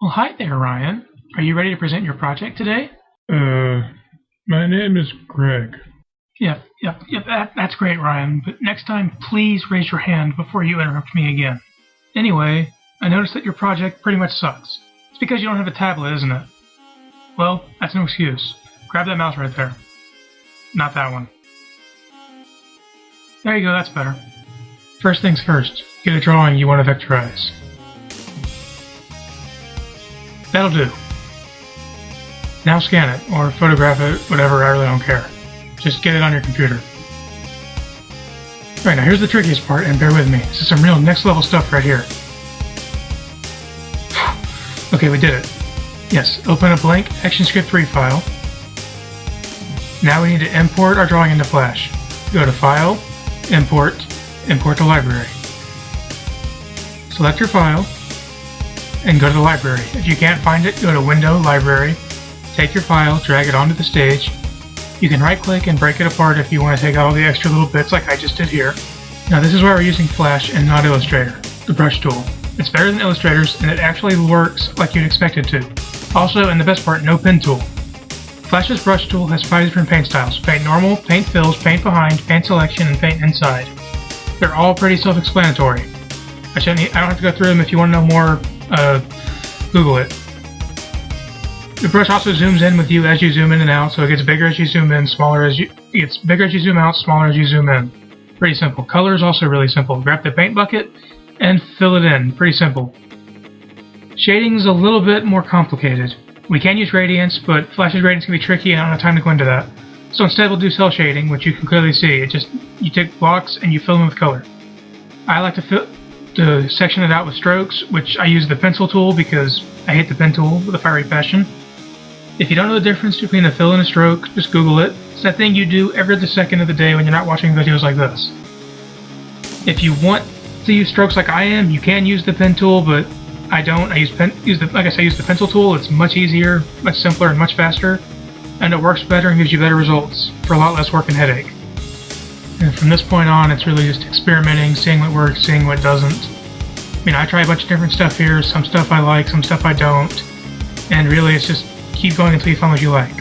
Well, hi there, Ryan. Are you ready to present your project today? My name is Greg. Yep, that's great, Ryan. But next time, please raise your hand before you interrupt me again. Anyway, I noticed that your project pretty much sucks. It's because you don't have a tablet, isn't it? Well, that's no excuse. Grab that mouse right there. Not that one. There you go, that's better. First things first, get a drawing you want to vectorize. That'll do. Now scan it, or photograph it, whatever, I really don't care. Just get it on your computer. Alright, now here's the trickiest part, and bear with me. This is some real next level stuff right here. Okay, we did it. Yes, open a blank ActionScript 3 file. Now we need to import our drawing into Flash. Go to File, Import, Import to Library. Select your file, and go to the library. If you can't find it, go to Window, Library, take your file, drag it onto the stage. You can right-click and break it apart if you want to take out all the extra little bits like I just did here. Now this is why we're using Flash and not Illustrator, the brush tool. It's better than Illustrator's, and it actually works like you'd expect it to. Also, and the best part, no pen tool. Flash's brush tool has 5 different paint styles: paint normal, paint fills, paint behind, paint selection, and paint inside. They're all pretty self-explanatory. I don't have to go through them. If you want to know more, Google it. The brush also zooms in with you as you zoom in and out, so it gets bigger as you zoom in, it gets bigger as you zoom out, smaller as you zoom in. Pretty simple. Color is also really simple. Grab the paint bucket and fill it in. Pretty simple. Shading is a little bit more complicated. We can use gradients, but Flash's gradients can be tricky and I don't have time to go into that. So instead we'll do cell shading, which you can clearly see. You take blocks and you fill them with color. I like to section it out with strokes, which I use the pencil tool because I hate the pen tool with a fiery passion. If you don't know the difference between a fill and a stroke, just Google it. It's that thing you do every other second of the day when you're not watching videos like this. If you want to use strokes like I am, you can use the pen tool, but I don't. I use the pencil tool. It's much easier, much simpler, and much faster, and it works better and gives you better results for a lot less work and headache. And from this point on, it's really just experimenting, seeing what works, seeing what doesn't. I mean, I try a bunch of different stuff here. Some stuff I like, some stuff I don't, and really it's just keep going until you find what you like.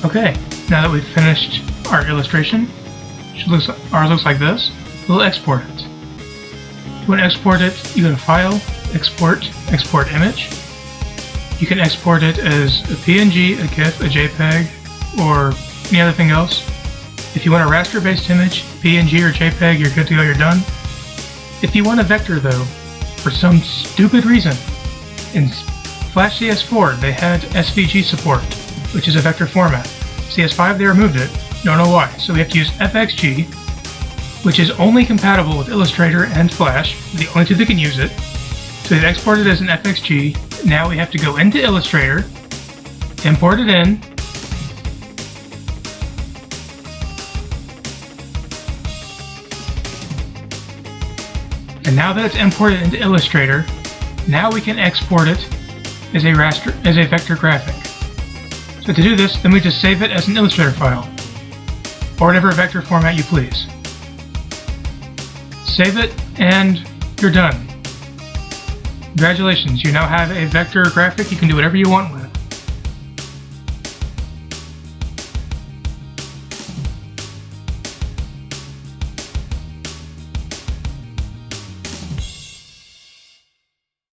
Okay, now that we've finished our illustration, ours looks like this. We'll export it. If you want to export it, you go to File, Export, Export Image. You can export it as a PNG, a GIF, a JPEG, or any other thing else. If you want a raster-based image, PNG or JPEG, you're good to go, you're done. If you want a vector though, for some stupid reason, in Flash CS4 they had SVG support, which is a vector format. CS5 they removed it, don't know why, so we have to use FXG, which is only compatible with Illustrator and Flash, the only two that can use it. So they've exported it as an FXG, now we have to go into Illustrator, import it in, and now that it's imported into Illustrator, now we can export it as a vector graphic. So to do this, then we just save it as an Illustrator file, or whatever vector format you please. Save it, and you're done. Congratulations, you now have a vector graphic you can do whatever you want with.